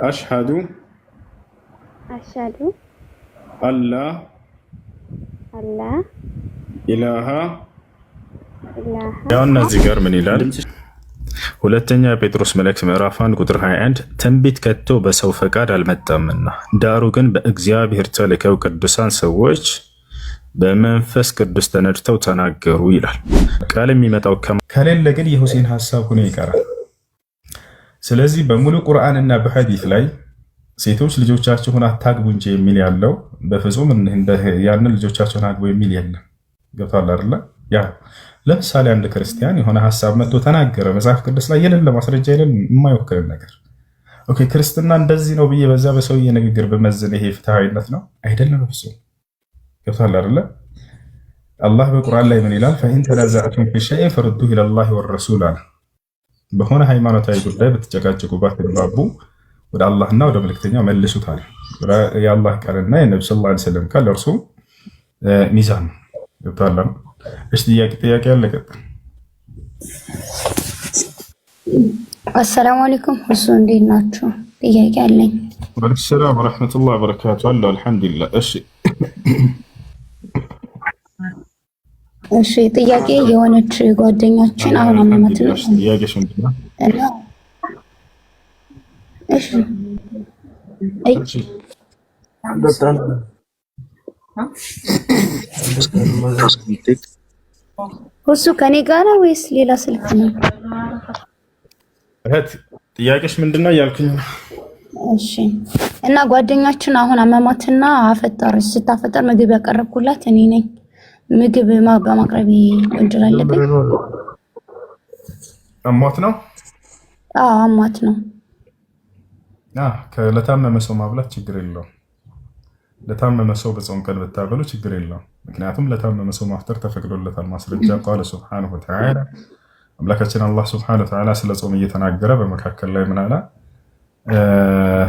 أشهد أشهد أن لا أن لا إله إله ያው እነዚህ ጋር ምን ይላል? ሁለተኛ ጴጥሮስ መልእክት ምዕራፍ 1 ቁጥር 21 ትንቢት ከቶ በሰው ፈቃድ አልመጣምና ዳሩ ግን በእግዚአብሔር ተልከው ቅዱሳን ሰዎች በመንፈስ ቅዱስ ተነድተው ተናገሩ ይላል። ቃል የሚመጣው ከሌለ ግን የሁሴን ሐሳብ ሆኖ ይቀራል። ስለዚህ በሙሉ ቁርአንና በሐዲስ ላይ ሴቶች ልጆቻችሁን አታግቡ እንጂ የሚል ያለው በፍጹም ያንን ልጆቻችሁን አግቡ የሚል የለም። ገብቷል አይደለ? ያ ለምሳሌ አንድ ክርስቲያን የሆነ ሐሳብ መጥቶ ተናገረ፣ መጽሐፍ ቅዱስ ላይ የሌለ ማስረጃ የሌለ የማይወክል ነገር ኦኬ፣ ክርስትና እንደዚህ ነው ብዬ በዛ በሰውዬ ንግግር በመዘን ይሄ ፍትሃዊነት ነው አይደለም? በፍጹም ገብቷል አይደለ? አላህ በቁርአን ላይ ምን ይላል? ፈኢን ተናዛዕቱም ፊ ሸይኢን ፈሩዱሁ ኢለላሂ ወረሱል አለ። በሆነ ሃይማኖታዊ ጉዳይ በተጨቃጨቁ ባትግባቡ ወደ አላህና ወደ መልእክተኛው መልሱት አለ። የአላህ ቃልና የነብዩ ሰለላሁ ዐለይሂ ወሰለም ቃል እርሱ ሚዛን ነው። ገብቷል? እሺ ጥያቄ አለ? ቀጥል። አሰላሙ አለይኩም ሁሱ እንዴት ናችሁ? ጥያቄ አለኝ። ወአለይኩም ሰላም ወራህመቱላሂ ወበረካቱ። አልሐምዱሊላህ። እሺ ጥያቄ የሆነች ጓደኛችን አሁን አመመት ነው። ጥያቄሽ ምንድነው? እሺ ሁሱ ከኔ ጋር ነው ወይስ ሌላ ስልክ ነው? እህት ጥያቄሽ ምንድነው እያልኩኝ ነው። እሺ እና ጓደኛችን አሁን አመማትና አፈጠረች። ስታፈጠር ምግብ ያቀረብኩላት እኔ ነኝ። ምግብ በማቅረብ ወንጀል አለብኝ? አሟት ነው? አዎ አሟት ነው። ለታመመ ሰው ማብላት ችግር የለውም። ለታመመ ሰው በጾም ቀን ብታበሉ ችግር የለውም። ምክንያቱም ለታመመ ሰው ማፍጠር ተፈቅዶለታል። ማስረጃ ቃለ ሱብሓነሁ ወተዓላ አምላካችን አላህ ሱብሓነሁ ወተዓላ ስለ ጾም እየተናገረ በመካከል ላይ ምን አለ?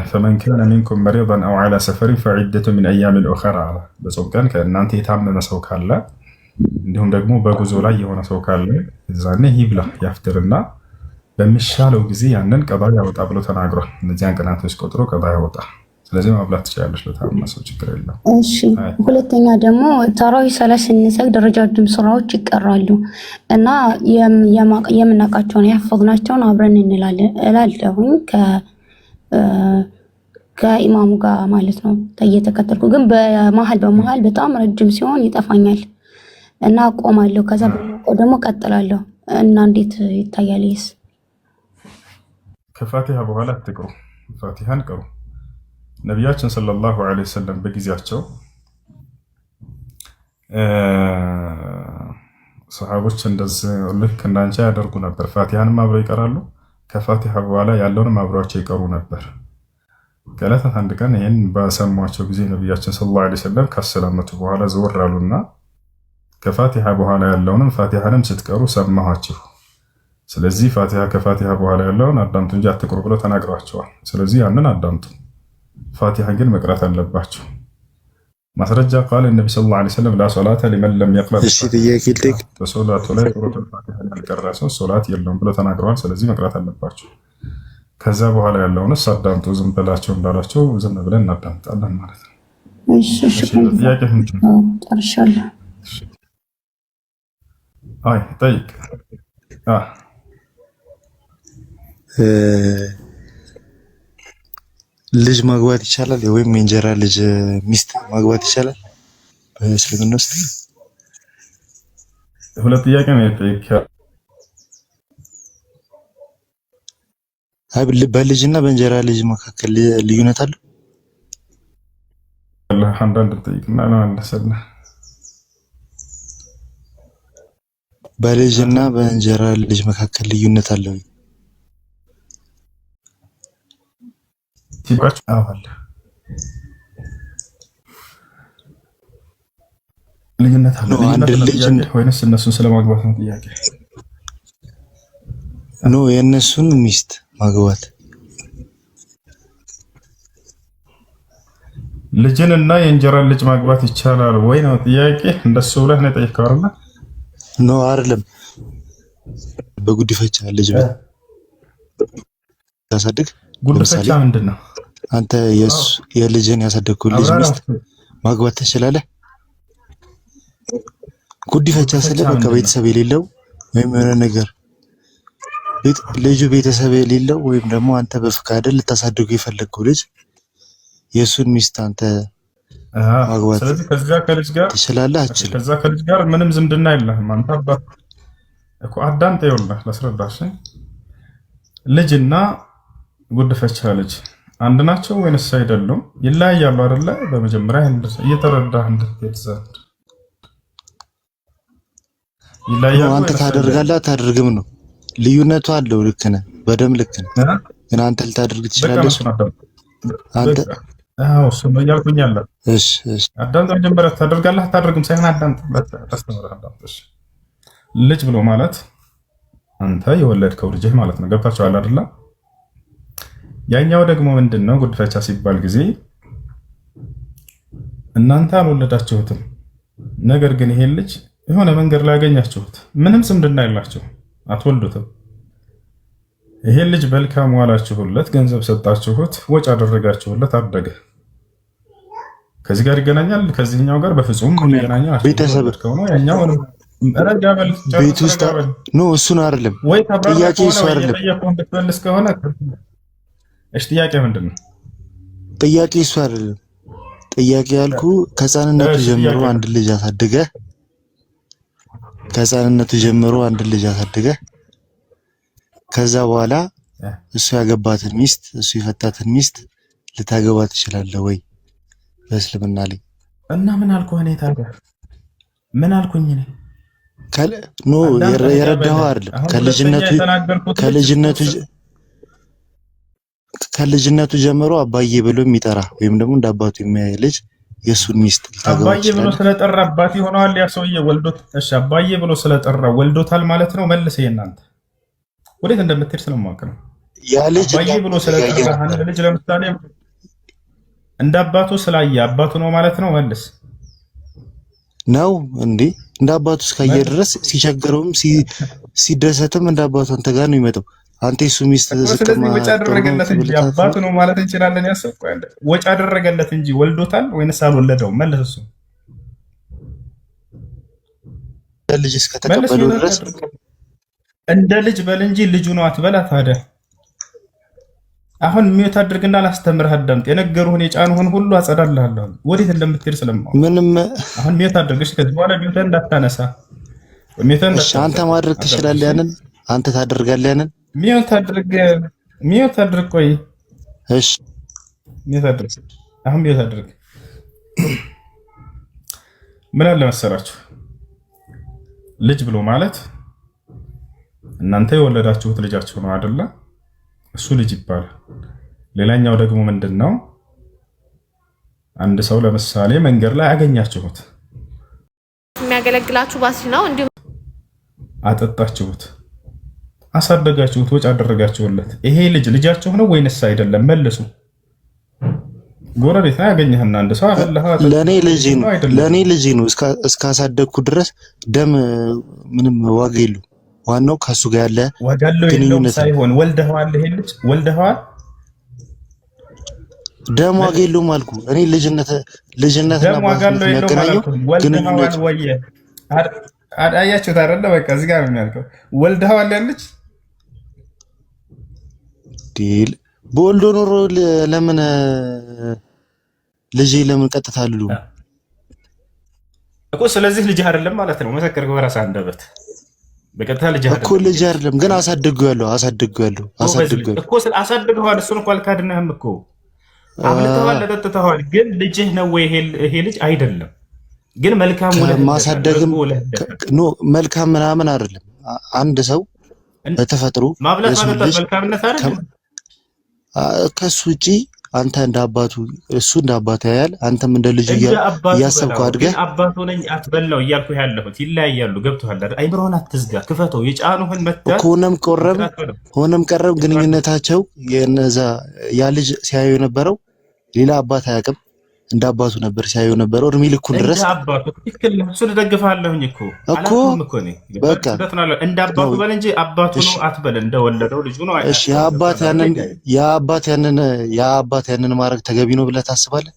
ፈመን ካነ ሚንኩም መሪደን አው ዐላ ሰፈሪን ፈዒደቱ ሚን አያሚን ኡኸር አለ። በጾም ቀን ከእናንተ የታመመ ሰው ካለ እንዲሁም ደግሞ በጉዞ ላይ የሆነ ሰው ካለ እዛኔ ይብላ ያፍጥርና በሚሻለው ጊዜ ያንን ቀዳ ያወጣ ብሎ ተናግሯል። እነዚያን ቀናቶች ቆጥሮ ቀዳ ያወጣ። ስለዚህ ማብላት ትችላለች ለታመመ ሰው ችግር የለም። እሺ ሁለተኛ ደግሞ ተራዊህ ሰላት ስንሰግድ ረጃጅም ሱራዎች ይቀራሉ እና የምናውቃቸውን ያፈግናቸውን አብረን እንላለን እላለሁኝ ከኢማሙ ጋር ማለት ነው እየተከተልኩ፣ ግን በመሀል በጣም ረጅም ሲሆን ይጠፋኛል እና አቆማለሁ። ከዛ ደግሞ ቀጥላለሁ እና እንዴት ይታያል? ይስ ከፋቲሃ በኋላ አትቅሩ፣ ፋቲሃን ቅሩ። ነቢያችን ሰለላሁ ዐለይሂ ወሰለም በጊዜያቸው ሰሃቦች እንደዚህ ልክ እንዳንቺ ያደርጉ ነበር። ፋቲሃንም አብረው ይቀራሉ፣ ከፋቲሃ በኋላ ያለውንም አብረዋቸው ይቀሩ ነበር። ከዕለታት አንድ ቀን ይህን በሰሟቸው ጊዜ ነቢያችን ሰለላሁ ዐለይሂ ወሰለም ካሰላመቱ በኋላ ዘወር አሉና ከፋቲሃ በኋላ ያለውንም ፋቲሃንም ስትቀሩ ሰማኋችሁ። ስለዚህ ከፋቲሃ በኋላ ያለውን አዳምጡ እንጂ አትቅሩ ብለው ተናግረዋቸዋል። ስለዚህ ያንን አዳምጡ፣ ፋቲሃ ግን መቅራት አለባቸው። ማስረጃ ቃል ነቢ ሰለላሁ ዐለይሂ ወሰለም ላ ሶላተ ሊመን ለም የቅረእ በሶላቱ ላይ ሱረቱል ፋቲሃ ያልቀራ ሰው ሶላት የለውም ብለው ተናግረዋል። ስለዚህ መቅራት አለባቸው። ከዛ በኋላ ያለውንስ አዳምጡ ዝም ብላቸው እንዳላቸው ዝም ብለን እናዳምጣለን ማለት ነው። ጥያቄ ጨርሻለሁ። አይ ጠይቅ። ልጅ ማግባት ይቻላል ወይም የእንጀራ ልጅ ሚስት ማግባት ይቻላል በእስልምና ውስጥ? ሁለት ጥያቄ ነው የጠየቀው። በልጅና በእንጀራ ልጅ መካከል ልዩነት አለው? አንዳንድ ጠይቅና ለመለሰልህ። በልጅና በእንጀራ ልጅ መካከል ልዩነት አለው? አለ ልዩነት አለ። አንድ ልጅ ወይንስ እነሱን ስለማግባት ነው ጥያቄ? ኖ የእነሱን ሚስት ማግባት። ልጅን እና የእንጀራን ልጅ ማግባት ይቻላል ወይ ነው ጥያቄ? እንደሱ ብለህ ነው የጠየቀው አይደል? ኖ አይደለም። በጉዲፈቻ ልጅ ታሳድግ። ጉዲፈቻ ምንድን ነው? አንተ የልጅን ያሳደግኩት ልጅ ሚስት ማግባት ትችላለህ? ጉዲፈቻ ስለ በቃ ቤተሰብ የሌለው ወይም የሆነ ነገር ልጁ ቤተሰብ የሌለው ወይም ደግሞ አንተ በፍቃድ ልታሳድገው የፈለግከው ልጅ የሱን ሚስት አንተ ማግባት ስለዚህ ከዛ ከልጅ ጋር ትችላለህ? አትችልም? ከዛ ከልጅ ጋር ምንም ዝምድና የለህም አንተ አባት እኮ አዳምጥ። ይኸውልህ ላስረዳሽ። ልጅና ጉድፈቻ ልጅ አንድ ናቸው ወይንስ አይደሉም? ይለያያሉ አይደለ? በመጀመሪያ እየተረዳህ እንድትሄድ ዘንድ ይለያያሉ። አንተ ታደርጋለህ አታደርግም ነው ልዩነቱ አለው። ልክ ነህ፣ በደም ልክ ነህ። ግን አንተ ልታደርግ ትችላለህ? አንተ እሱ ነው እያልኩኝ ያለ። እሺ አዳምጥ። መጀመሪያ ታደርጋለህ አታደርግም ሳይሆን አዳምጥ። አዳምጥ። ልጅ ብሎ ማለት አንተ የወለድከው ልጅህ ማለት ነው። ገብታችኋል አይደለ? ያኛው ደግሞ ምንድነው? ጉድፈቻ ሲባል ጊዜ እናንተ አልወለዳችሁትም፣ ነገር ግን ይሄን ልጅ የሆነ መንገድ ላይ ያገኛችሁት፣ ምንም ዝምድና የላችሁ፣ አትወልዱትም። ይሄን ልጅ በልካም ዋላችሁለት፣ ገንዘብ ሰጣችሁት፣ ወጪ አደረጋችሁለት፣ አደገ። ከዚህ ጋር ይገናኛል? ከዚህኛው ጋር በፍጹም የሚገናኝ ቤተሰብ ከሆነ ያኛው ቤት ውስጥ ነው። እሱን አይደለም ጥያቄ፣ እሱ አይደለም ጥያቄ። ምንድን ነው ጥያቄ? እሱ አይደለም ጥያቄ ያልኩ ከህፃንነቱ ጀምሮ አንድ ልጅ አሳድገ ከዛ በኋላ እሱ ያገባትን ሚስት እሱ የፈታትን ሚስት ልታገባ ትችላለህ ወይ በእስልምና ላይ? እና ምን አልኩህ እኔ ታዲያ? ምን አልኩኝ እኔ? ኖ የረዳኸው አይደለም። ከልጅነቱ ጀምሮ አባዬ ብሎ የሚጠራ ወይም ደግሞ እንደ አባቱ የሚያይ ልጅ የሱን ሚስት ልታገባ አባዬ ብሎ ስለጠራ አባቴ ሆነዋል ያ ሰውዬ ወልዶት። እሺ አባዬ ብሎ ስለጠራ ወልዶታል ማለት ነው። መልስ የእናንተ ወዴት እንደምትሄድ ስለማውቅ ነው። ያ ልጅ አባዬ ብሎ ስለጠራ አንድ ልጅ ለምሳሌ እንደ አባቱ ስላየ አባቱ ነው ማለት ነው። መልስ ነው እንዴ? እንደ አባቱ እስካየ ድረስ ሲቸገረውም ሲደሰትም እንደ አባቱ አንተ ጋር ነው የሚመጣው። አንተ እሱ ሚስት ስለዚህ ወጪ አደረገለት እንጂ አባቱ ነው ማለት እንችላለን። ያሰብኳል ወጪ አደረገለት እንጂ ወልዶታል ወይንስ አልወለደውም? መልስ እሱ ልጅ እስከተቀበለው ድረስ እንደ ልጅ በል እንጂ ልጁ ነው አትበላ። ታዲያ አሁን ሚውት አድርግና ላስተምርህ። አዳምጥ። የነገሩህን የጫኑህን ሁሉ አጸዳልሃለሁ። ወዴት እንደምትሄድ ስለማውቅ ምንም አሁን ሚውት አድርግሽ። ከዚህ በኋላ ሚውት እንዳታነሳ። እሺ አንተ ማድረግ ትችላለህ። ያንን አንተ ታደርጋለህ። ያንን ሚውት አድርግ። ቆይ እሺ ሚውት አድርግ። አሁን ሚውት አድርግ። ምን አለ መሰላችሁ ልጅ ብሎ ማለት እናንተ የወለዳችሁት ልጃችሁ ነው አይደለ? እሱ ልጅ ይባላል። ሌላኛው ደግሞ ምንድነው? አንድ ሰው ለምሳሌ መንገድ ላይ አገኛችሁት፣ የሚያገለግላችሁ ባሲ ነው፣ እንዲሁም አጠጣችሁት፣ አሳደጋችሁት፣ ወጪ አደረጋችሁለት። ይሄ ልጅ ልጃችሁ ነው ወይንስ አይደለም? መልሱ። ጎረቤት ላይ ያገኘህና አንድ ሰው አበላህ፣ ለኔ ልጅ ነው እስካሳደግኩ ድረስ ደም ምንም ዋጋ የለውም። ዋናው ከሱ ጋር ያለ ግንኙነት ሳይሆን ወልደኸዋል። ይሄ ልጅ ወልደኸዋል፣ ደም ዋጋ የለውም አልኩ እኔ። ልጅነት ደም ዋጋ የሚያገናኘው ግንኙነት ወይ አያችሁት አይደለ? በቃ እዚህ ጋር ነው የሚያልከው። ወልደኸዋል ያለች ዲል በወልዶ ኖሮ ለምን ልጅ ለምን ቀጥታ አሉ እኮ። ስለዚህ ልጅ አይደለም ማለት ነው። መሰከር በራስህ አንደበት በቀጥታ ልጅ አይደለም እኮ። ልጅ አይደለም ግን አሳድገዋለሁ እኮ። አሳድገዋል። እሱን እኮ አልካድነህም እኮ። አብልተዋል፣ ጠጥተዋል። ግን ልጅህ ነው ወይ ይሄ ልጅ? አይደለም። ግን መልካም ማሳደግም መልካም ምናምን አይደለም። አንድ ሰው በተፈጥሮ ማብላት ማለት መልካምነት አይደለም። ከሱ ውጪ አንተ እንደ አባቱ እሱ እንደ አባቱ ያያል፣ አንተም እንደ ልጅ እያሰብከው አድገህ አባቱ ነኝ አትበላው እያልኩ ያለሁት። ይለያያሉ። ገብቶሃል አይደል? አይምሮህን አትዝጋ፣ ክፈተው። የጫኑህን መተህ ሆነም ቀረም ግንኙነታቸው የነዛ ያ ልጅ ሲያዩ የነበረው ሌላ አባት አያውቅም። እንደ አባቱ ነበር ሲያየው ነበር እድሜ ልኩን ድረስ። እንደ አባቱ ትክክል ነው። እሱን ደግፋለሁኝ እኮ አላልኩም እኮ እኔ በቃ እንደ አባቱ በል እንጂ አባቱ ነው አትበል። እንደወለደው ልጁ ነው። እሺ የአባት ያንን ማድረግ ተገቢ ነው ብለህ ታስባለህ?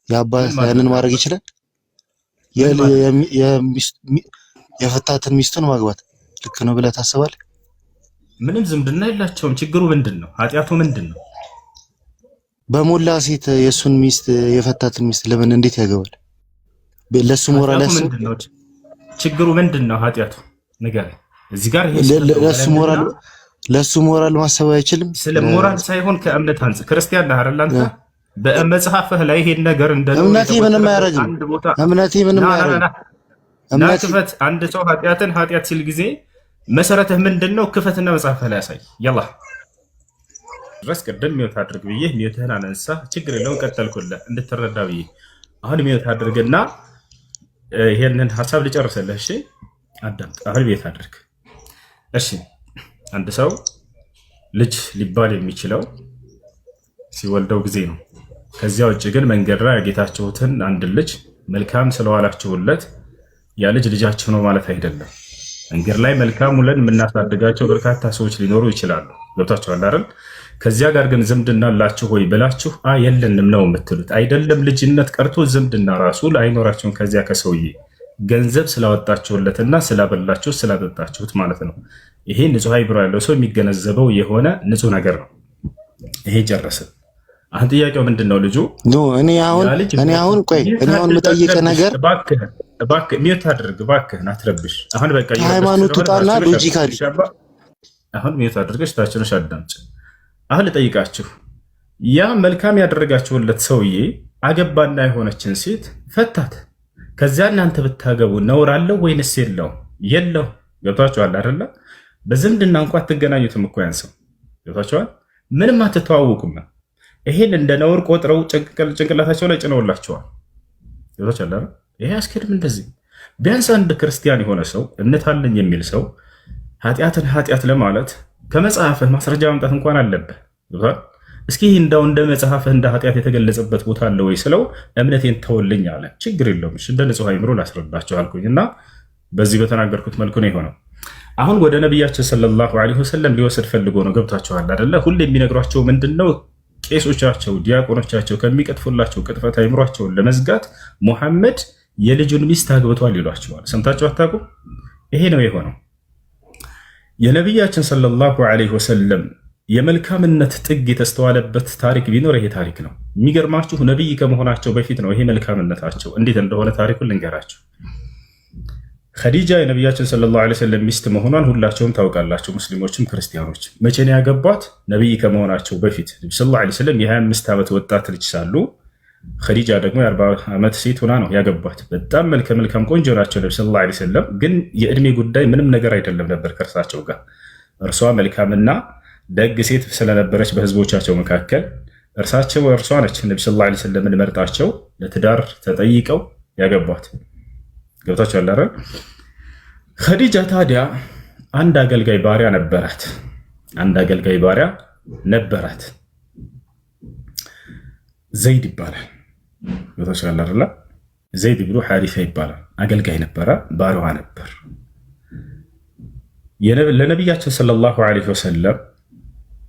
የአባት ያንን ማድረግ ይችላል? የፈታትን ሚስቱን ማግባት ልክ ነው ብለህ ታስባለህ? ምንም ዝምድና የላቸውም። ችግሩ ምንድን ነው? ኃጢአቱ ምንድን ነው? በሞላ ሴት የሱን ሚስት የፈታትን ሚስት ለምን እንዴት ያገባል? ለሱ ሞራል ያሱ ችግሩ ምንድን ነው? ኃጢአቱ ንገረኝ። እዚህ ጋር ይሄ ለሱ ሞራል ማሰብ አይችልም። ስለ ሞራል ሳይሆን ከእምነት አንፃር ክርስቲያን ነህ አይደል አንተ? በመጽሐፍህ ላይ ይሄን ነገር እምነቴ ምንም አያረግም። እምነቴ ምንም አያረግም። ክፈት። አንድ ሰው ኃጢአት ሲል ጊዜ መሰረትህ ምንድን ነው? ክፈትና መጽሐፍህ ላይ ያሳይ። ያላ ድረስ ቅድም ሚውት አድርግ ብዬ ሚውትህን አነሳ። ችግር የለውም ቀጠልኩልህ እንድትረዳ ብዬ። አሁን ሚውት አድርግና ይሄንን ሀሳብ ልጨርስልህ። እሺ አዳምጥ። አሁን ሚውት አድርግ። እሺ አንድ ሰው ልጅ ሊባል የሚችለው ሲወልደው ጊዜ ነው። ከዚያ ውጭ ግን መንገድ ላይ ያጌታችሁትን አንድ ልጅ መልካም ስለዋላችሁለት ያ ልጅ ልጃችሁ ነው ማለት አይደለም። መንገድ ላይ መልካም ውለን የምናሳድጋቸው በርካታ ሰዎች ሊኖሩ ይችላሉ። ገብታችኋል አይደል? ከዚያ ጋር ግን ዝምድና አላችሁ ወይ ብላችሁ የለንም ነው የምትሉት። አይደለም ልጅነት ቀርቶ ዝምድና ራሱ አይኖራቸውም። ከዚያ ከሰውዬ ገንዘብ ስላወጣችሁለትና ስላበላችሁ ስላጠጣችሁት ማለት ነው። ይሄ ንጹህ አይምሮ ያለው ሰው የሚገነዘበው የሆነ ንጹህ ነገር ነው። ይሄ ጨረስን። አሁን ጥያቄው ምንድን ነው? ልጁ እኔ አሁን የምጠይቀህ ነገር እባክህ ሚውት አድርግ፣ እባክህን አትረብሽ። አሁን በቃ ሃይማኖት ውጣና ሎጂካሊ አሁን ሚውት አድርገሽ ታችነሽ አዳምጪ። አሁን ልጠይቃችሁ፣ ያ መልካም ያደረጋችሁለት ሰውዬ አገባና የሆነችን ሴት ፈታት። ከዚያ እናንተ ብታገቡ ነውር አለው ወይንስ የለው? የለው። ገብታችኋል አይደለ? በዝምድና እንኳ አትገናኙትም እኮ ያን ሰው። ገብታችኋል? ምንም አትተዋወቁም። ይሄን እንደ ነውር ቆጥረው ጭንቅላታቸው ላይ ጭነውላቸዋል። ገብታችኋል አይደል? ይሄ አስከድም። እንደዚህ ቢያንስ አንድ ክርስቲያን የሆነ ሰው እምነት አለኝ የሚል ሰው ኃጢአትን ኃጢአት ለማለት ከመጽሐፍህ ማስረጃ ማምጣት እንኳን አለብህ። እስኪ እንዳው እንደ መጽሐፍህ እንደ ኃጢአት የተገለጸበት ቦታ አለ ወይ ስለው እምነቴን ተውልኝ አለ። ችግር የለውም እንደ ንጹህ አይምሮ ላስረዳቸው አልኩኝ እና በዚህ በተናገርኩት መልኩ ነው የሆነው። አሁን ወደ ነቢያችን ሰለላሁ ዐለይሂ ወሰለም ሊወስድ ፈልጎ ነው። ገብታችኋል አይደለ? ሁሌ የሚነግሯቸው ምንድን ነው? ቄሶቻቸው ዲያቆኖቻቸው ከሚቀጥፉላቸው ቅጥፈት አይምሯቸውን ለመዝጋት ሙሐመድ የልጁን ሚስት አግብቷል ይሏቸዋል። ሰምታችሁ አታውቁም? ይሄ ነው የሆነው። የነቢያችን ሰለላሁ ዐለይሂ ወሰለም የመልካምነት ጥግ የተስተዋለበት ታሪክ ቢኖር ይሄ ታሪክ ነው። የሚገርማችሁ ነቢይ ከመሆናቸው በፊት ነው ይሄ መልካምነታቸው። እንዴት እንደሆነ ታሪኩን ልንገራቸው። ኸዲጃ የነቢያችን ሰለላሁ ዐለይሂ ወሰለም ሚስት መሆኗን ሁላቸውም ታውቃላቸው፣ ሙስሊሞችም ክርስቲያኖች። መቼ ነው ያገቧት? ነቢይ ከመሆናቸው በፊት ነቢ ሰለላሁ ዐለይሂ ወሰለም የ25 ዓመት ወጣት ልጅ ሳሉ ኸዲጃ ደግሞ የ40 ዓመት ሴት ሆና ነው ያገቧት። በጣም መልካም ቆንጆ ናቸው ነቢ ሰለላሁ ዐለይሂ ወሰለም። ግን የእድሜ ጉዳይ ምንም ነገር አይደለም ነበር ከእርሳቸው ጋር። እርሷ መልካምና ደግ ሴት ስለነበረች በህዝቦቻቸው መካከል እርሷ ነች ነቢ ሰለላሁ ዐለይሂ ወሰለምን መርጣቸው ለትዳር ተጠይቀው ያገቧት። ገብታችኋል አይደል? ኸዲጃ ታዲያ አንድ አገልጋይ ባሪያ ነበራት። ዘይድ ይባላል። ገብታችኋል አይደል? ዘይድ ብሎ ሐሪሳ ይባላል። አገልጋይ ነበረ፣ ባሪያዋ ነበር። ለነቢያችን ሰለላሁ ዐለይሂ ወሰለም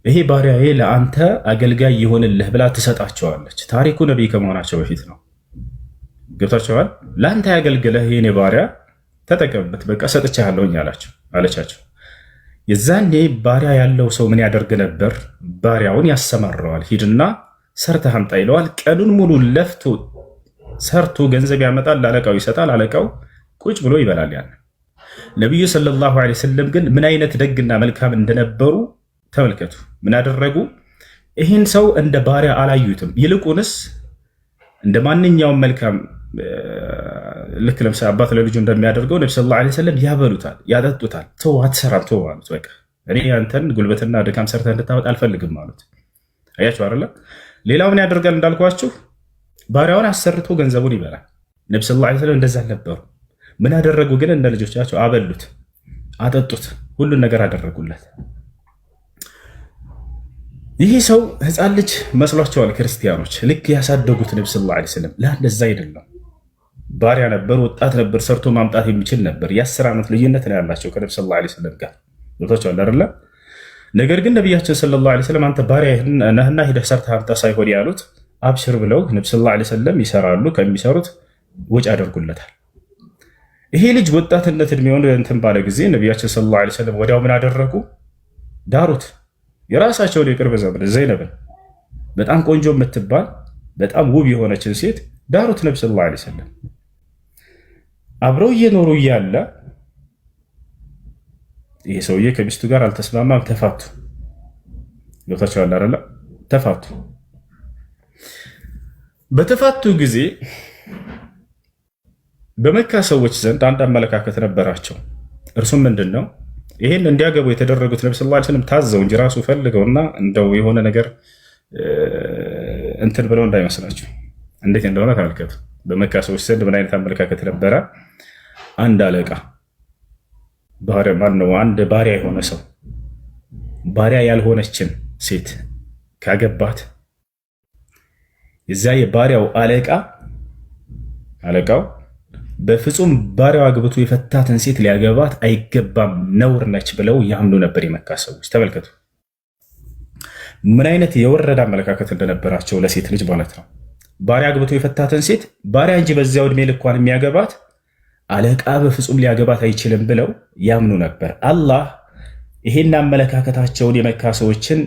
ይሄ ባሪያዬ ለአንተ አገልጋይ ይሆንልህ ብላ ትሰጣቸዋለች። ታሪኩ ነቢይ ከመሆናቸው በፊት ነው። ገብታችኋል? ለአንተ ያገልግለህ የኔ ባሪያ ተጠቀምበት፣ በቃ ሰጥቻለሁኝ አለቻቸው። የዛኔ ባሪያ ያለው ሰው ምን ያደርግ ነበር? ባሪያውን ያሰማረዋል። ሂድና ሰርተህ አምጣ ይለዋል። ቀኑን ሙሉ ለፍቶ ሰርቶ ገንዘብ ያመጣል፣ ለአለቃው ይሰጣል። አለቃው ቁጭ ብሎ ይበላል። ያን ነቢዩ ሰለላሁ ዐለይሂ ወሰለም ግን ምን አይነት ደግና መልካም እንደነበሩ ተመልከቱ። ምን አደረጉ? ይህን ሰው እንደ ባሪያ አላዩትም። ይልቁንስ እንደ ማንኛውም መልካም ልክ ለምሳሌ አባት ለልጁ እንደሚያደርገው ነቢ ሰለላሁ ዐለይሂ ወሰለም ያበሉታል፣ ያጠጡታል። ተው አትሰራም፣ ተው አሉት። በቃ እኔ አንተን ጉልበትና ድካም ሰርተህ እንድታመጣ አልፈልግም አሉት። አያችሁ አይደለ? ሌላው ምን ያደርጋል እንዳልኳችሁ ባሪያውን አሰርቶ ገንዘቡን ይበላል። ነቢ ሰለላሁ ዐለይሂ ወሰለም እንደዛ ነበሩ። ምን አደረጉ ግን? እንደ ልጆቻቸው አበሉት፣ አጠጡት፣ ሁሉን ነገር አደረጉለት። ይህ ሰው ህፃን ልጅ መስሏቸዋል ክርስቲያኖች፣ ልክ ያሳደጉት ነብዩ ሰለላሁ ዐለይሂ ወሰለም። እንደዛ አይደለም። ባሪያ ነበር፣ ወጣት ነበር፣ ሰርቶ ማምጣት የሚችል ነበር። የ10 ዓመት ልዩነት ነው ያላቸው ከነብዩ ሰለላሁ ዐለይሂ ወሰለም ጋር ቦታቸዋል አይደለ? ነገር ግን ነቢያችን ሰለላሁ ዐለይሂ ወሰለም አንተ ባሪያ ነህና ሂደህ ሰርተህ አምጣ ሳይሆን ያሉት አብሽር ብለው ነብዩ ሰለላሁ ዐለይሂ ወሰለም ይሰራሉ፣ ከሚሰሩት ወጪ ያደርጉለታል። ይሄ ልጅ ወጣትነት እድሜውን እንትን ባለ ጊዜ ነቢያችን ሰለላሁ ዐለይሂ ወሰለም ወዲያው ምን አደረጉ? ዳሩት። የራሳቸውን የቅርብ ዘመድ ዘይነብን በጣም ቆንጆ የምትባል በጣም ውብ የሆነችን ሴት ዳሩት ነብዩ ሰለላሁ ዐለይሂ ወሰለም። አብረው እየኖሩ እያለ ይሄ ሰውዬ ከሚስቱ ጋር አልተስማማም፣ ተፋቱ። ገብታችኋል አይደለ? ተፋቱ። በተፋቱ ጊዜ በመካ ሰዎች ዘንድ አንድ አመለካከት ነበራቸው። እርሱም ምንድን ነው? ይህን እንዲያገቡ የተደረጉት ነብዩ ሰለላሁ ዐለይሂ ወሰለም ታዘው እንጂ ራሱ ፈልገውና እንደው የሆነ ነገር እንትን ብለው እንዳይመስላችሁ። እንዴት እንደሆነ ተመልከቱ። በመካ ሰዎች ዘንድ ምን አይነት አመለካከት ነበረ? አንድ አለቃ አንድ ባሪያ የሆነ ሰው ባሪያ ያልሆነችን ሴት ካገባት የዚያ የባሪያው አለቃው በፍጹም ባሪያው አግብቶ የፈታትን ሴት ሊያገባት አይገባም፣ ነውር ነች ብለው ያምኑ ነበር የመካ ሰዎች። ተመልከቱ ምን አይነት የወረደ አመለካከት እንደነበራቸው ለሴት ልጅ ማለት ነው። ባሪያ አግብቶ የፈታትን ሴት ባሪያ እንጂ በዚያው ዕድሜ ልኳን የሚያገባት አለቃ በፍጹም ሊያገባት አይችልም ብለው ያምኑ ነበር። አላህ ይሄን አመለካከታቸውን የመካ ሰዎችን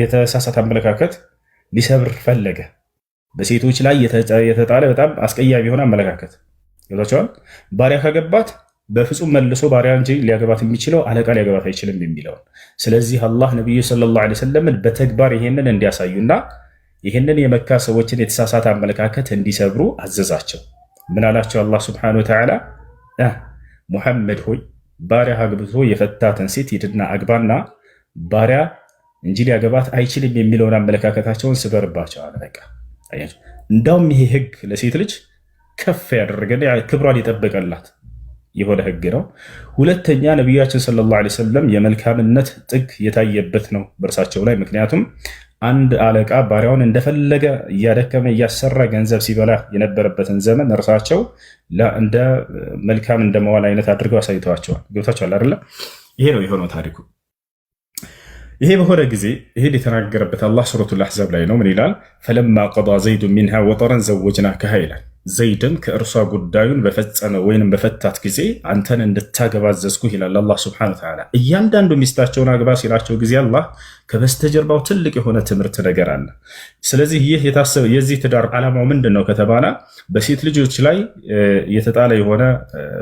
የተሳሳተ አመለካከት ሊሰብር ፈለገ። በሴቶች ላይ የተጣለ በጣም አስቀያሚ የሆነ አመለካከት ይወጣቸዋል። ባሪያ ካገባት በፍጹም መልሶ ባሪያ እንጂ ሊያገባት የሚችለው አለቃ ሊያገባት አይችልም የሚለውን። ስለዚህ አላህ ነብዩ ሰለላሁ ዐለይሂ ወሰለም በተግባር ይሄንን እንዲያሳዩና ይሄንን የመካ ሰዎችን የተሳሳተ አመለካከት እንዲሰብሩ አዘዛቸው። ምን አላቸው? አላህ ሱብሓነሁ ወተዓላ ሙሐመድ ሆይ ባሪያ አግብቶ የፈታትን ሴት ሂድና አግባና ባሪያ እንጂ ሊያገባት አይችልም የሚለውን አመለካከታቸውን ስበርባቸዋል። በቃ እንዳውም ይሄ ህግ ለሴት ልጅ ከፍ ያደረገ ክብሯን የጠበቀላት የሆነ ህግ ነው። ሁለተኛ ነቢያችን ሰለላሁ ዐለይሂ ወሰለም የመልካምነት ጥግ የታየበት ነው በእርሳቸው ላይ። ምክንያቱም አንድ አለቃ ባሪያውን እንደፈለገ እያደከመ እያሰራ ገንዘብ ሲበላ የነበረበትን ዘመን እርሳቸው እንደ መልካም እንደመዋል አይነት አድርገው አሳይተዋቸዋል። ገብታችኋል አይደለ? ይሄ ነው የሆነው ታሪኩ። ይሄ በሆነ ጊዜ ይሄን የተናገረበት አላህ ሱረቱል አሕዛብ ላይ ነው። ምን ይላል? ፈለማ ቀዳ ዘይዱ ሚንሃ ወጠረን ዘወጅናከሃ ይላል። ዘይድን ከእርሷ ጉዳዩን በፈጸመ ወይንም በፈታት ጊዜ አንተን እንድታገባ አዘዝኩህ ይላል አላህ ሱብሓነሁ ወተዓላ። እያንዳንዱ ሚስታቸውን አግባ ሲላቸው ጊዜ አላህ ከበስተጀርባው ትልቅ የሆነ ትምህርት ነገር አለ። ስለዚህ ይህ የታሰበ የዚህ ትዳር ዓላማው ምንድን ነው ከተባለ በሴት ልጆች ላይ የተጣለ የሆነ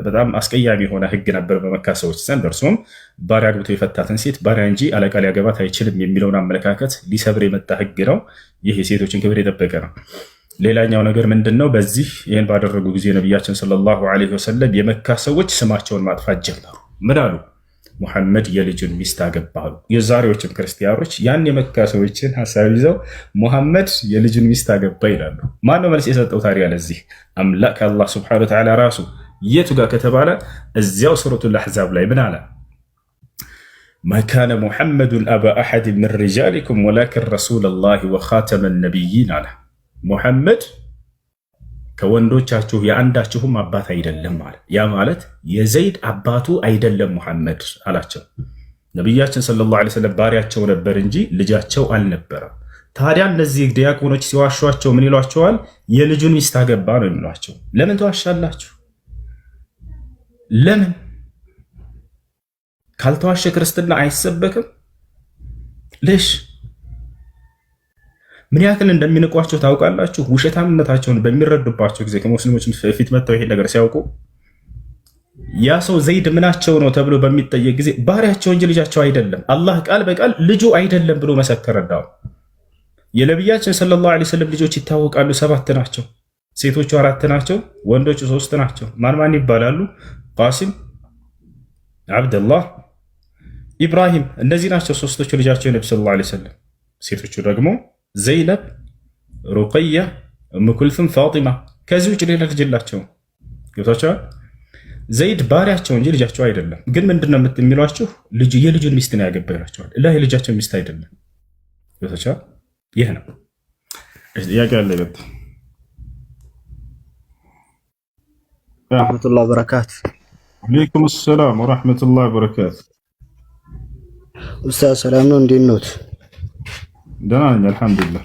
በጣም አስቀያሚ የሆነ ህግ ነበር በመካ ሰዎች ዘንድ። እርሱም ባሪያ አግብቶ የፈታትን ሴት ባሪያ እንጂ አለቃ ሊያገባት አይችልም የሚለውን አመለካከት ሊሰብር የመጣ ህግ ነው። ይህ የሴቶችን ክብር የጠበቀ ነው። ሌላኛው ነገር ምንድን ነው? በዚህ ይህን ባደረጉ ጊዜ ነቢያችን ሰለላሁ ዐለይሂ ወሰለም የመካ ሰዎች ስማቸውን ማጥፋት ጀመሩ። ምን አሉ? ሙሐመድ የልጁን ሚስት አገባ አሉ። የዛሬዎችም ክርስቲያኖች ያን የመካ ሰዎችን ሀሳብ ይዘው ሙሐመድ የልጁን ሚስት አገባ ይላሉ። ማነው መልስ የሰጠው ታዲያ ለዚህ? አምላክ አላህ ሱብሓነሁ ወተዓላ ራሱ። የቱ ጋር ከተባለ እዚያው ሱረቱል አሕዛብ ላይ ምን አለ? ማ ካነ ሙሐመዱን አባ አሐድ ሚን ሪጃሊኩም ወላኪን ረሱለላሂ ወኻተመ ነቢይን አለ። ሙሐመድ ከወንዶቻችሁ የአንዳችሁም አባት አይደለም ማለት። ያ ማለት የዘይድ አባቱ አይደለም ሙሐመድ አላቸው። ነቢያችን ሰለላሁ ዐለይሂ ወሰለም ባሪያቸው ነበር እንጂ ልጃቸው አልነበረም። ታዲያ እነዚህ ዲያቆኖች ሲዋሿቸው ምን ይሏቸዋል? የልጁን ሚስት አገባ ነው የሚሏቸው። ለምን ተዋሻላችሁ? ለምን ካልተዋሸ ክርስትና አይሰበክም? ልሽ ምን ያክል እንደሚንቋቸው ታውቃላችሁ? ውሸታምነታቸውን በሚረዱባቸው ጊዜ ከሙስሊሞች ፊት መጥተው ይሄን ነገር ሲያውቁ ያ ሰው ዘይድ ምናቸው ነው ተብሎ በሚጠየቅ ጊዜ ባሪያቸው እንጂ ልጃቸው አይደለም፣ አላህ ቃል በቃል ልጁ አይደለም ብሎ መሰከረ። ዳው የነቢያችን ሰለላሁ ዐለይሂ ወሰለም ልጆች ይታወቃሉ፣ 7 ናቸው። ሴቶቹ 4 ናቸው፣ ወንዶቹ 3 ናቸው። ማን ይባላሉ? ቃሲም፣ አብደላህ፣ ኢብራሂም። እነዚህ ናቸው ሶስቶቹ ልጃቸው የነቢ ሰለላሁ ዐለይሂ ወሰለም። ሴቶቹ ደግሞ ዘይነብ፣ ሩቀያ፣ እም ኩልሱም፣ ፋጢማ። ከዚህ ውጭ ሌላ ልጅ የላቸውም። ገብታችኋል? ዘይድ ባሪያቸው እንጂ ልጃቸው አይደለም። ግን ምንድነው የሚሏችሁ? የልጁን ሚስት ነው ያገባ ይላቸዋል። ላ የልጃቸው ሚስት አይደለም። ይተቻል። ይህ ነው ጥያቄ ያለ ይበት ረህመቱላሂ ወበረካቱ። ወአለይኩም ሰላም ወራህመቱላሂ ወበረካቱ። ኡስታዝ ሰላም ነው? እንዴት ነው? ደህና ነኝ አልሐምዱሊላህ።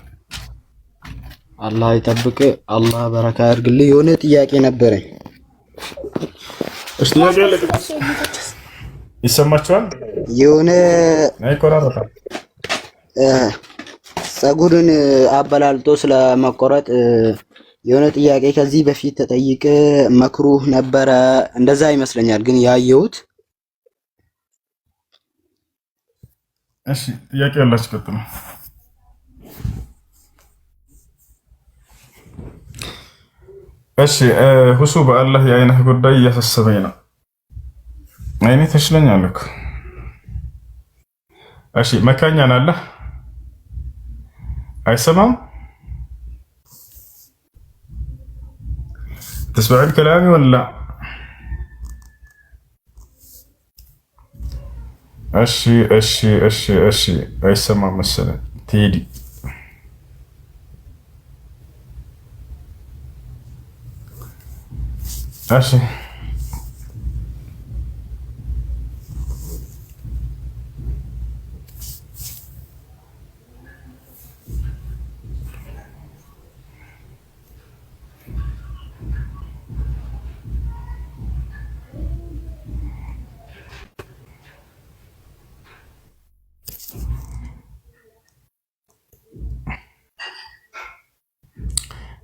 አላህ ይጠብቅ፣ አላህ በረካ ያድርግልህ። የሆነ ጥያቄ ነበረኝ። እሺ ጥያቄ ያለ ይሰማችኋል? የሆነ አይቆራረጣም። ፀጉርን አበላልጦ ስለመቆረጥ የሆነ ጥያቄ ከዚህ በፊት ተጠይቀ መክሩህ ነበረ፣ እንደዛ ይመስለኛል ግን ያየሁት። እሺ ጥያቄ ያላችሁ ቀጥሉ። እሺ ሁሱ በአላህ የአይንህ ጉዳይ እያሳሰበኝ ነው። አይኔ ተሽለኛል እኮ። እሺ መካኛ ናለህ? አይሰማም? تسمع كلامي ولا لا؟ እሺ አይሰማም መሰለኝ ቴዲ። እሺ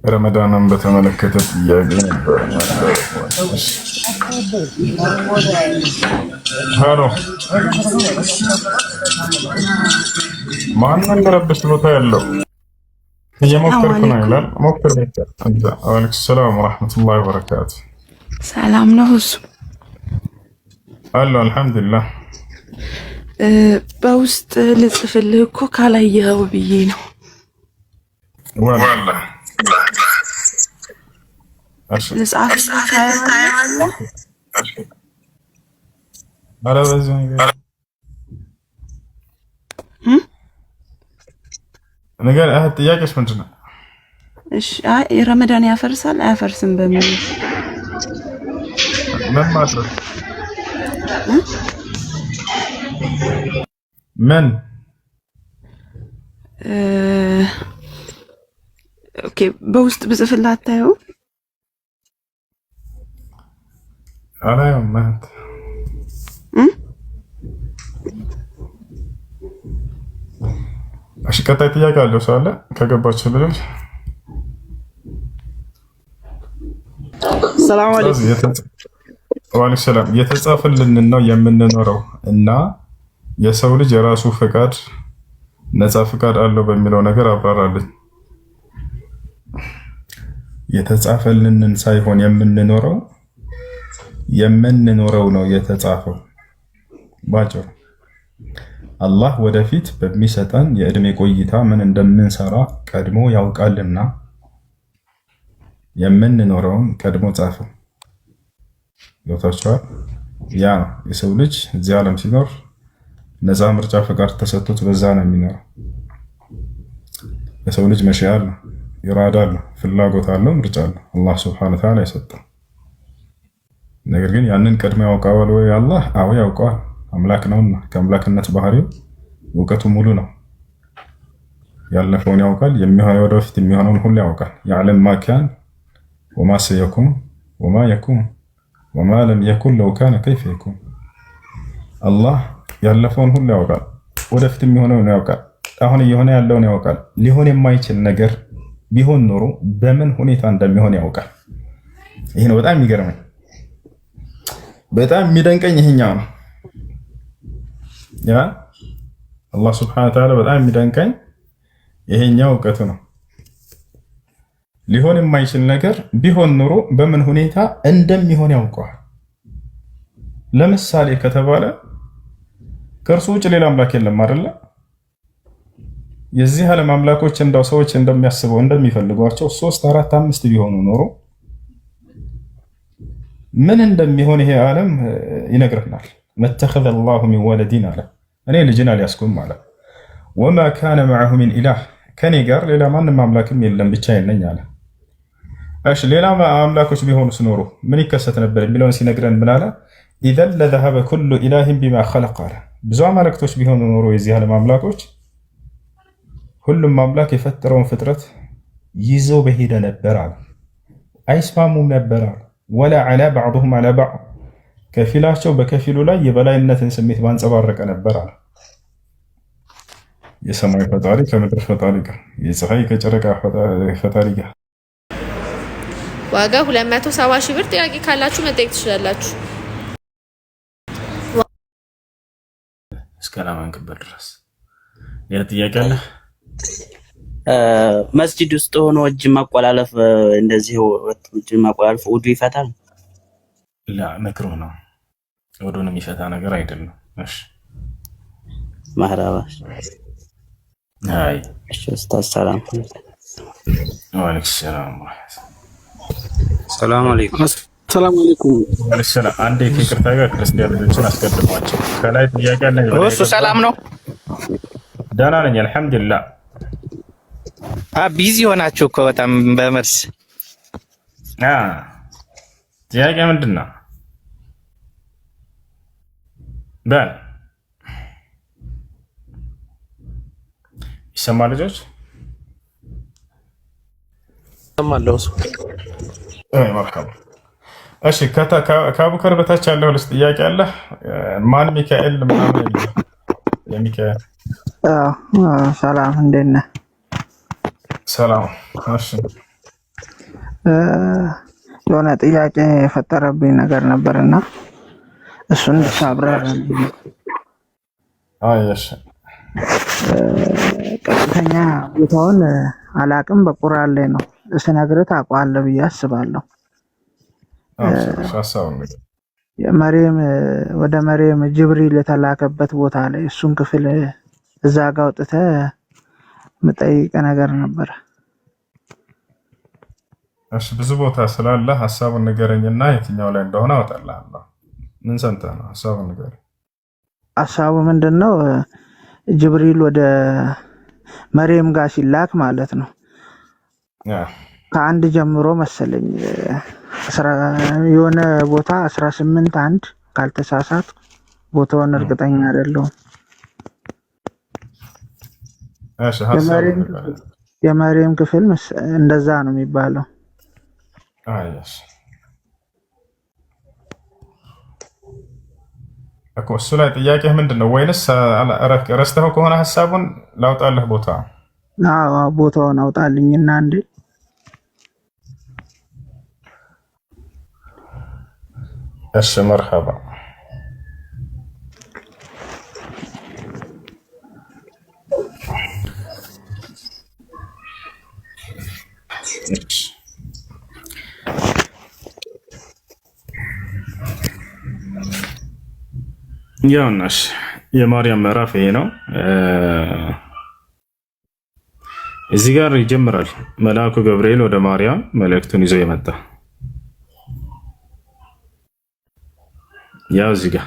ረመዳንን በተመለከተ ጥያቄ ነበር። ሃሎ ማን እንደረበሽ ቦታ ያለው እየሞከርኩ ነው ይላል። ሞክር። ወአለይኩም ሰላም ወራህመቱላሂ ወበረካቱ። ሰላም ነው እሱ አሎ አልሐምዱሊላህ። በውስጥ ልጽፍልህ እኮ ካላየኸው ብዬ ነው። ወላሂ ነገር ጥያቄሽ ምንድን ነው? እሺ ረመዳን ያፈርሳል አያፈርስም በሚል ምን ማድረግ ምን ኦኬ በውስጥ ብጽፍልህ አታየው? አላየውም ማለት እሺ ቀጣይ ጥያቄ አለው ሰው አለ ከገባችሁ ልጅ ሰላም አለይኩም። ወአለይኩም ሰላም። የተጻፈልን ነው የምንኖረው እና የሰው ልጅ የራሱ ፍቃድ ነፃ ፍቃድ አለው በሚለው ነገር አብራራልኝ። የተጻፈልንን ሳይሆን የምንኖረው ነው የተጻፈው። ባጭሩ አላህ ወደፊት በሚሰጠን የእድሜ ቆይታ ምን እንደምንሰራ ቀድሞ ያውቃልና የምንኖረውን ቀድሞ ጻፈው። ገብታችኋል? ያ ነው የሰው ልጅ እዚህ ዓለም ሲኖር ነፃ ምርጫ ፈቃድ ተሰጥቶት በዛ ነው የሚኖረው። የሰው ልጅ መሽያ አለው፣ ኢራዳ አለው፣ ፍላጎት አለው፣ ምርጫ አለው አላህ ሱብሓነሁ ወተዓላ የሰጠው። ነገር ግን ያንን ቀድሞ ያውቀዋል ወይ አላህ? አዎ ያውቀዋል። አምላክ ነውና ከአምላክነት ባህሪው እውቀቱ ሙሉ ነው። ያለፈውን ያውቃል፣ የሚሆነው ወደፊት የሚሆነውን ሁሉ ያውቃል። ያዕለም ማ ካን ወማ ሰየኩን ወማ የኩን ወማ ለም የኩን ለው ካነ ከይፈ የኩን። አላህ ያለፈውን ሁሉ ያውቃል፣ ወደፊት የሚሆነውን ያውቃል፣ አሁን እየሆነ ያለውን ያውቃል። ሊሆን የማይችል ነገር ቢሆን ኖሮ በምን ሁኔታ እንደሚሆን ያውቃል። ይሄ ነው በጣም የሚገርመኝ፣ በጣም የሚደንቀኝ ይሄኛው ነው። ያ አላህ ሱብሓነሁ ወተዓላ በጣም የሚደንቀኝ ይሄኛው እውቀቱ ነው። ሊሆን የማይችል ነገር ቢሆን ኖሮ በምን ሁኔታ እንደሚሆን ያውቀዋል። ለምሳሌ ከተባለ ከእርሱ ውጭ ሌላ አምላክ የለም አይደለ? የዚህ ዓለም አምላኮች እንዳው ሰዎች እንደሚያስበው እንደሚፈልጓቸው 3 4 5 ቢሆኑ ኖሮ ምን እንደሚሆን ይሄ ዓለም ይነግረናል። መተኸዘ አላሁ ሚን ወለዲን አለ፣ እኔ ልጅን አልያዝኩም አለ። ወማ ካነ መዐሁ ሚን ኢላህ ከኔ ጋር ሌላ ማንም አምላክም የለም ብቻዬን ነኝ አለ። እሺ ሌላ አምላኮች ቢሆኑ ኖሮ ምን ይከሰት ነበር የሚለውን ሲነግረን ምን አለ? ኢዘን ለዘሀበ ኩሉ ኢላሂን ቢማ ኸለቀ አለ። ብዙ አማልክቶች ቢሆኑ ኖሮ የዚህ ዓለም አምላኮች ሁሉም አምላክ የፈጠረውን ፍጥረት ይዘው በሄደ ነበር አለ። አይስማሙም ነበር አለ። ወላ ዐላ በዕዱሁም ዐላ በዕድ ከፊላቸው በከፊሉ ላይ የበላይነትን ስሜት ባንጸባረቀ ነበር አለ። የሰማይ ፈጣሪ ከምድር ፈጣሪ ጋር፣ የፀሐይ ከጨረቃ ፈጣሪ ጋር ዋጋ 270 ሺህ ብር። ጥያቄ ካላችሁ መጠየቅ ትችላላችሁ። እስከላማንክበት ድረስ ሌላ ጥያቄ አለ? መስጂድ ውስጥ ሆኖ እጅ ማቆላለፍ እንደዚህ እጅ ማቆላለፍ ውዱ ይፈታል? ላ መክሩህ ነው። ውዱን የሚፈታ ነገር አይደለም። እሺ ማህራባሽ አይ እሺ ኡስታዝ ሰላም ወአለይኩም ሰላም ሰላም አለይኩም። ሰላም አለይኩም። ወለሰላ አንዴ ከይቅርታ ጋር ክርስቲያን ልጆችን አስቀድሟቸው። ከላይ ጥያቄ አለ። እሱ ሰላም ነው። ደህና ነኝ አልሐምዱሊላህ። ቢዚ ሆናችሁ እኮ በጣም በመርስ ጥያቄ ምንድን ነው? በል ይሰማ ልጆች ሰማለሁ። መርሐባ። እሺ ከአቡከር በታች ያለው ልስ ጥያቄ አለ። ማን ሚካኤል ምናምን የሚካኤል ሰላም እንዴት ነህ? ሰላም። እሺ የሆነ ጥያቄ የፈጠረብኝ ነገር ነበርና እሱን እንድታብራራልኝ። እሺ ቀጥተኛ ቦታውን አላቅም፣ በቁርአን ላይ ነው ስነግርህ ታውቀዋለህ ብዬ አስባለሁ። የመርየም ወደ መርየም ጅብሪል የተላከበት ቦታ ላይ እሱን ክፍል እዛ ጋር አውጥተህ የምጠይቅ ነገር ነበረ። እሺ ብዙ ቦታ ስላለ ሐሳቡን ንገረኝና የትኛው ላይ እንደሆነ አወጣልሃለሁ። ምን ሰምተህ ነው? ሐሳቡን ንገረኝ። ሐሳቡ ምንድነው? ጅብሪል ወደ መርየም ጋር ሲላክ ማለት ነው ከአንድ ጀምሮ መሰለኝ የሆነ ቦታ 18 አንድ ካልተሳሳት ቦታውን እርግጠኛ አይደለሁም። እሺ ሐሳቡን ንገረኝ። የመርየም ክፍል እንደዛ ነው የሚባለው። እሺ እኮ እሱ ላይ ጥያቄህ ምንድን ነው? ወይንስ ረስተኸው ከሆነ ሐሳቡን ላውጣልህ ቦታ? አዎ ቦታውን አውጣልኝና እንዴ። እሺ መርሐባ። ያውናሽ የማርያም ምዕራፍ ይሄ ነው። እዚህ ጋር ይጀምራል። መልአኩ ገብርኤል ወደ ማርያም መልእክቱን ይዞ የመጣ ያው እዚህ ጋር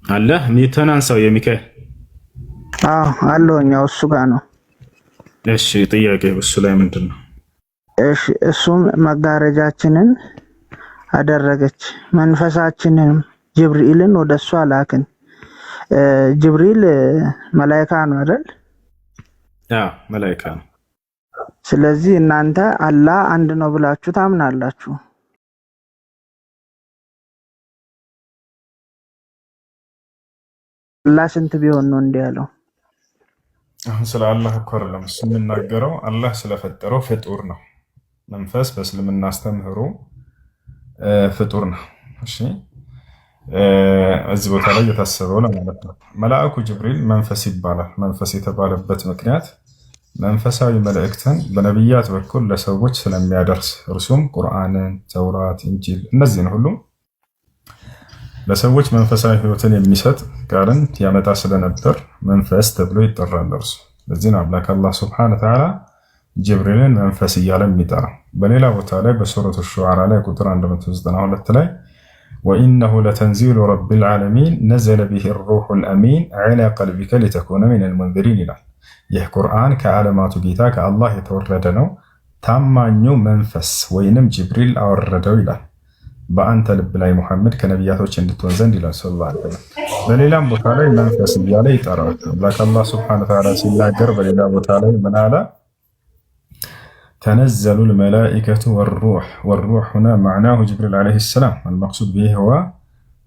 አለ። ሚተናንሳው የሚካኤል አለኛው እሱ ጋር ነው። እሺ ጥያቄ እሱ ላይ ምንድን ነው? እሺ እሱም መጋረጃችንን አደረገች፣ መንፈሳችንን ጅብሪልን ወደሷ ላክን። ጅብሪል መላእክት ነው አይደል? መላእክት ነው። ስለዚህ እናንተ አላህ አንድ ነው ብላችሁ ታምናላችሁ። አላህ ስንት ቢሆን ነው እንዲህ ያለው? አሁን ስለ አላህ እኮ አይደለም እሱ የሚናገረው፣ አላህ ስለፈጠረው ፍጡር ነው። መንፈስ በእስልምና አስተምህሮ ፍጡር ነው። እሺ እዚህ ቦታ ላይ የታሰበው ለማለት ነው። መልአኩ ጅብሪል መንፈስ ይባላል። መንፈስ የተባለበት ምክንያት መንፈሳዊ መልእክትን በነቢያት በኩል ለሰዎች ስለሚያደርስ እርሱም ቁርአንን፣ ተውራት፣ እንጂል እነዚህን ሁሉ ለሰዎች መንፈሳዊ ሕይወትን የሚሰጥ ቃልን ያመጣ ስለነበር መንፈስ ተብሎ ይጠራል እርሱ። ለዚህ ነው አምላክ አላህ ሱብሓነሁ ወተዓላ ጅብሪልን መንፈስ እያለ የሚጠራው። በሌላ ቦታ ላይ በሱረቱ ሹዓራ ላይ ቁጥር 192 ላይ ወኢነሁ ለተንዚሉ ረቢል ዓለሚን ነዘለ ቢሂ ሩሑል አሚን ዐላ ቀልቢከ ሊተኩነ ሚነል ሙንዚሪን ይላል። ይህ ቁርአን ከዓለማቱ ጌታ ከአላህ የተወረደ ነው፣ ታማኙ መንፈስ ወይንም ጅብሪል አወረደው ይላል በአንተ ልብ ላይ ሙሐመድ ከነቢያቶች እንድትሆን ዘንድ ይላል ሰለላሁ ዐለይሂ ወሰለም። በሌላም ቦታ ላይ መንፈስ እያለ ይጠራል። አምላክ አላህ ሱብሓነሁ ወተዓላ ሲናገር በሌላ ቦታ ላይ ምን አለ? ተነዘሉ ልመላኢከቱ ወሩሕ ሁና መዕናሁ ጅብሪል ዐለይሂ ሰላም አልመቅሱድ ቢሂ ሁወ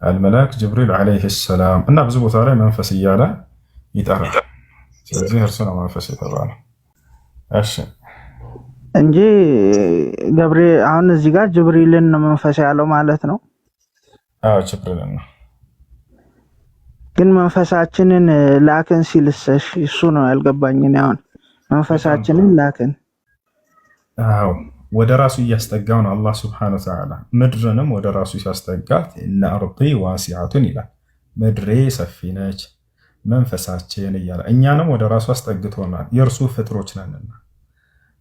አልመላክ ጅብሪል ዐለይሂ ሰላም እና ብዙ ቦታ ላይ መንፈስ እያለ ይጠራል። ስለዚህ እርሱ ነው መንፈስ የተባለው። እሺ እንጂ ገብርኤል አሁን እዚህ ጋር ጅብሪልን ነው መንፈስ ያለው ማለት ነው። አዎ ጅብሪልን ነው። ግን መንፈሳችንን ላክን ሲልስ እሱ ነው ያልገባኝ። አሁን መንፈሳችንን ላክን፣ አዎ ወደ ራሱ እያስጠጋው ነው አላህ ሱብሓነሁ ወተዓላ። ምድርንም ወደ ራሱ ሲያስጠጋት እነ አርዲ ዋሲዐቱን ይላል፣ ምድሬ ሰፊ ነች መንፈሳችን እያለ እኛንም ወደ ራሱ አስጠግቶናል፣ የእርሱ ፍጥሮች ነንና።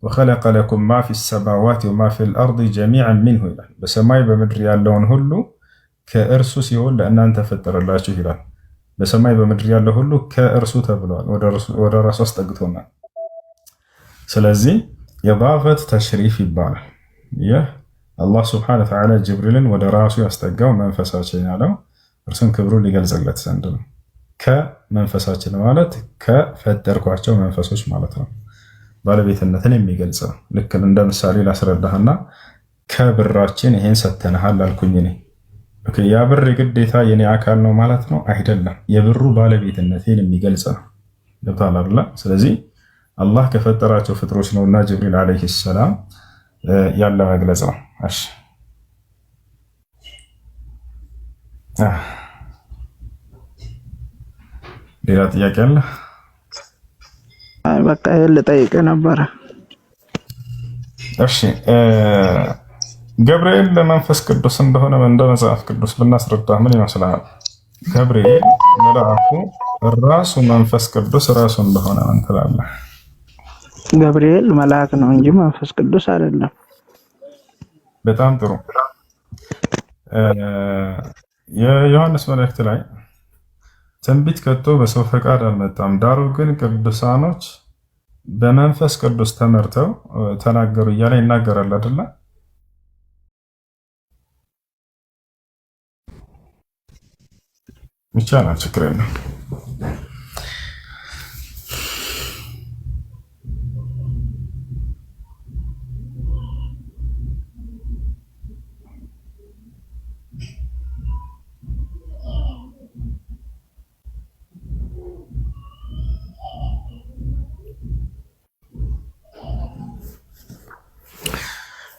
ወኸለቀ ለኩም ማ ፊ ሰማዋት ወማ ፊል አርድ ጀሚዐን ሚንሁ ይላል፣ በሰማይ በምድር ያለውን ሁሉ ከእርሱ ሲሆን ለእናንተ ፈጠረላችሁ ይላል። በሰማይ በምድር ያለው ሁሉ ከእርሱ ተብሏል፣ ወደ ራሱ አስጠግቶናል። ስለዚህ ኢዳፈት ተሽሪፍ ይባላል። ይህ አላህ ስብሐነሁ ወተዓላ ጅብሪልን ወደ ራሱ ያስጠጋው መንፈሳችን ያለው እርሱን ክብሩን ሊገልጽለት ዘንድ ነው። ከመንፈሳችን ማለት ከፈጠርኳቸው መንፈሶች ማለት ነው። ባለቤትነትን የሚገልጽ ነው። ልክ እንደ ምሳሌ ላስረዳህና ከብራችን ይሄን ሰተንሃል አልኩኝ እኔ ያ ብር የግዴታ የኔ አካል ነው ማለት ነው አይደለም። የብሩ ባለቤትነትን የሚገልጽ ነው። ገብቶሃል አይደል? ስለዚህ አላህ ከፈጠራቸው ፍጥሮች ነውና ጅብሪል አለይሂ ሰላም ያለ መግለጽ ነው። እሺ ሌላ ጥያቄ አለ? አይ በቃ ይሄን ልጠይቅህ ነበረ። እሺ ገብርኤል ለመንፈስ ቅዱስ እንደሆነ እንደ መጽሐፍ ቅዱስ ብናስረዳ ምን ይመስላል? ገብርኤል መልአኩ ራሱ መንፈስ ቅዱስ ራሱ እንደሆነ ምን ትላለህ? ገብርኤል መልአክ ነው እንጂ መንፈስ ቅዱስ አይደለም። በጣም ጥሩ። የዮሐንስ መልእክት ላይ ትንቢት ከቶ በሰው ፈቃድ አልመጣም፣ ዳሩ ግን ቅዱሳኖች በመንፈስ ቅዱስ ተመርተው ተናገሩ እያለ ይናገራል አይደለ? ይቻላል፣ ችግር የለም።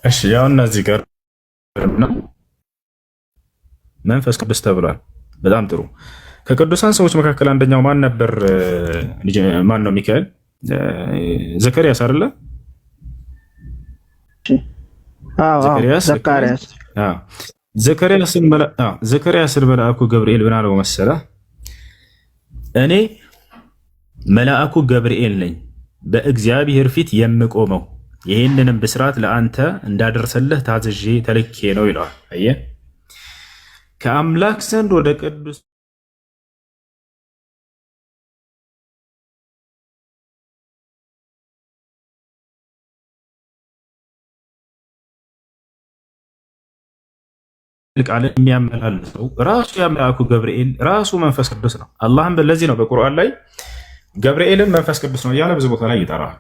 እሺ ያው እነዚህ ጋር መንፈስ ቅዱስ ተብሏል። በጣም ጥሩ። ከቅዱሳን ሰዎች መካከል አንደኛው ማን ነበር? ማን ነው? ሚካኤል ዘካርያስ አይደለ? ዘካርያስን መልአኩ ገብርኤል ምን አለው መሰለ? እኔ መልአኩ ገብርኤል ነኝ በእግዚአብሔር ፊት የምቆመው ይህንንም ብስራት ለአንተ እንዳደርሰልህ ታዝዤ ተልኬ ነው ይለዋል። አየህ፣ ከአምላክ ዘንድ ወደ ቅዱስ ቃልን የሚያመላልሰው ራሱ የአምላኩ ገብርኤል ራሱ መንፈስ ቅዱስ ነው። አላህም ለዚህ ነው በቁርአን ላይ ገብርኤልን መንፈስ ቅዱስ ነው እያለ ብዙ ቦታ ላይ ይጠራል።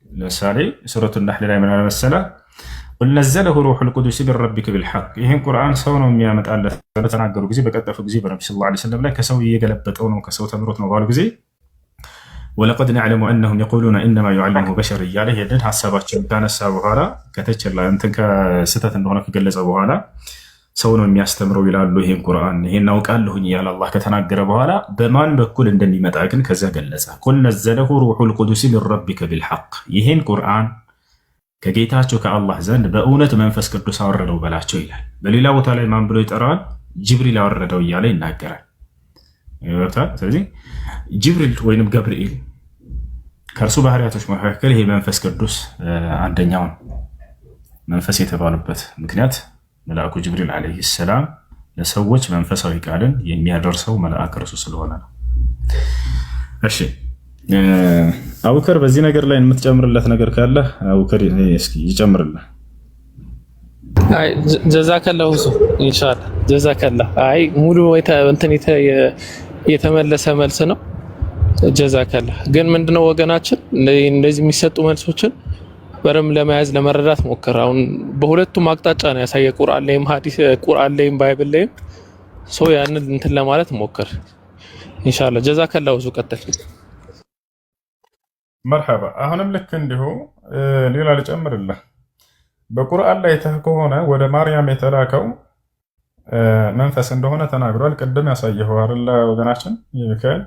ለምሳሌ ሱረቱ ነህል ላይ ምን አለ መሰለህ? ቁል ነዘለሁ ሩሑል ቁዱስ ሚን ረቢከ ቢልሐቅ። ይህን ቁርአን ሰው ነው የሚያመጣለት በተናገሩ ጊዜ በቀጠፉ ጊዜ በነቢ ሰለላሁ ዐለይሂ ወሰለም ላይ ከሰው እየገለበጠው ነው ከሰው ተምሮት ነው ባሉ ጊዜ ወለቀድ ነዕለሙ አነሁም የቁሉነ ኢነማ ዩዐለሙሁ በሸር እያለ ይሄንን ሀሳባቸውን ካነሳ በኋላ ከተቸላ እንትን ከስህተት እንደሆነ ከገለጸ በኋላ ሰው ነው የሚያስተምረው ይላሉ። ይሄን ቁርአን ይሄን አውቃለሁኝ እያለ አላህ ከተናገረ በኋላ በማን በኩል እንደሚመጣ ግን ከዚያ ገለጸ። ቁል ነዘለሁ ሩሑል ቁዱስ ሚን ረቢከ ቢልሐቅ። ይሄን ቁርአን ከጌታቸው ከአላህ ዘንድ በእውነት መንፈስ ቅዱስ አወረደው በላቸው ይላል። በሌላ ቦታ ላይ ማን ብሎ ይጠራዋል? ጅብሪል አወረደው እያለ ይናገራል። ስለዚህ ጅብሪል ወይንም ገብርኤል ከእርሱ ባህሪያቶች መካከል ይሄ መንፈስ ቅዱስ አንደኛውን መንፈስ የተባሉበት ምክንያት መልአኩ ጅብሪል ዓለይሂ ሰላም ለሰዎች መንፈሳዊ ቃልን የሚያደርሰው መልአክ እርሱ ስለሆነ ነው። እሺ አቡከር በዚህ ነገር ላይ የምትጨምርለት ነገር ካለ አቡከር እስኪ ይጨምርልህ። አይ ጀዛከላ ሁሱ ኢንሻአላህ ጀዛከላ። አይ ሙሉ የተመለሰ መልስ ነው። ጀዛከላ። ግን ምንድነው ወገናችን እንደዚህ የሚሰጡ መልሶችን በረም ለመያዝ ለመረዳት ሞክር። አሁን በሁለቱም አቅጣጫ ነው ያሳየ ቁርአን ላይም ሐዲስ ቁርአን ላይም ባይብል ላይም ሰው ያንን እንትን ለማለት ሞክር ኢንሻአላህ። ጀዛከላ ሁሱ ቀጥል። መርሐባ። አሁንም ልክ እንዲሁ ሌላ ልጨምርልህ። በቁርአን ላይ ከሆነ ወደ ማርያም የተላከው መንፈስ እንደሆነ ተናግሯል። ቅድም ያሳየኸው አይደለ ወገናችን ሚካኤል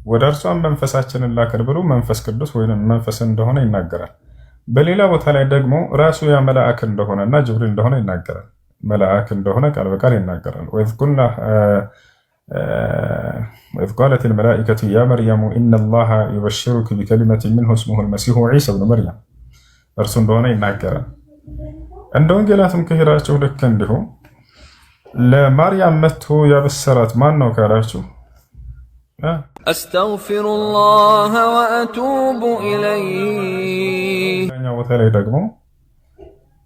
ወደ እርሷም መንፈሳችንን ላክን ብሎ መንፈስ ቅዱስ ወይንም መንፈስ እንደሆነ ይናገራል። በሌላ ቦታ ላይ ደግሞ ራሱ ያ መልአክ እንደሆነና ጅብሪል እንደሆነ ይናገራል። መልአክ እንደሆነ ቃል በቃል ይናገራል። وإذ قالت الملائكة يا مريم إن الله يبشرك بكلمة منه اسمه المسيح عيسى ابن مريم እርሱ እንደሆነ ይናገራል። እንደ ወንጌላትም ከሄዳችሁ ልክ እንዲሁ ለማርያም መጥቶ ያበሰራት ማን ነው ካላችሁ አስተግፊሩላህ ወአቱቡ ኢለይህ ቦታ ላይ ደግሞ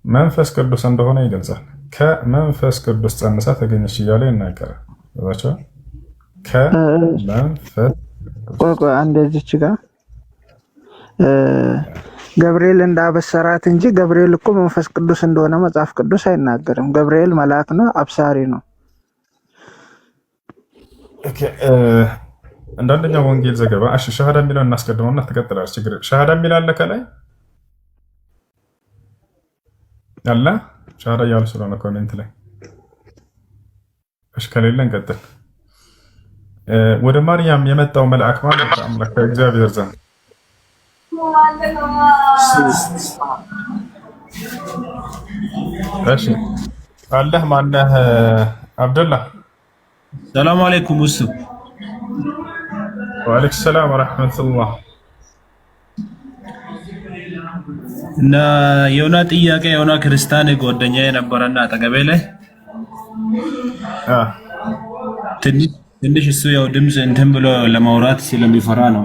መንፈስ ቅዱስ እንደሆነ ይገልጻል። ከመንፈስ ቅዱስ ጸንሳ ተገኘች እያለ ይናገራል። እዛቸው ከመንፈስ ቆይ እንደዚች ጋር ገብርኤል እንዳበሰራት እንጂ ገብርኤል እኮ መንፈስ ቅዱስ እንደሆነ መጽሐፍ ቅዱስ አይናገርም። ገብርኤል መልአክ ነው፣ አብሳሪ ነው። ኦኬ አንዳንደኛው ወንጌል ዘገባ እሺ ሸሃዳ የሚለውን እናስቀድመውና ተቀጥላለች። ችግር ሸሃዳ የሚል አለ ከላይ ያለ ሸሃዳ ያሉ ስለሆነ ኮሜንት ላይ እሺ ከሌለ እንቀጥል። ወደ ማርያም የመጣው መልአክ ማለት አምላክ ከእግዚአብሔር ዘንድ እሺ አላህ ማነህ አብደላ ሰላም አለይኩም ውሱ ወአለይኩም ሰላም ወራህመቱላህ እና የሆነ ጥያቄ የሆነ ክርስቲያን ጓደኛዬ ነበረና አጠገቤ ላይ ትንሽ እሱ ያው ድምፅ እንትን ብሎ ለማውራት ስለሚፈራ ነው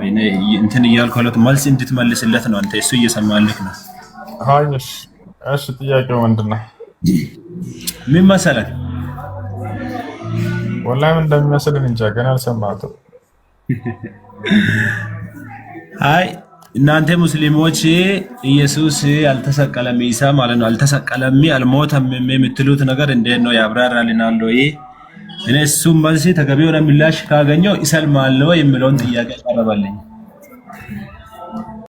እንትን እያልኩ አለት መልስ እንድትመልስለት ነው። አንተ እሱ እየሰማልክ ነው። ሃይሽ እሺ ጥያቄው ምንድነው? ምን መሰለህ ወላሂ ምን እንደሚመስል እንጃ ገና አልሰማሁትም። አይ እናንተ ሙስሊሞች ኢየሱስ አልተሰቀለም ኢሳ ማለት ነው አልተሰቀለም አልሞተም የምትሉት ነገር እንዴት ነው ያብራራልናል ወይ? እኔ እሱም መልስ ተገቢውን ምላሽ ካገኘው ይሰልማል ነው የሚለውን ጥያቄ ቀረበልኝ።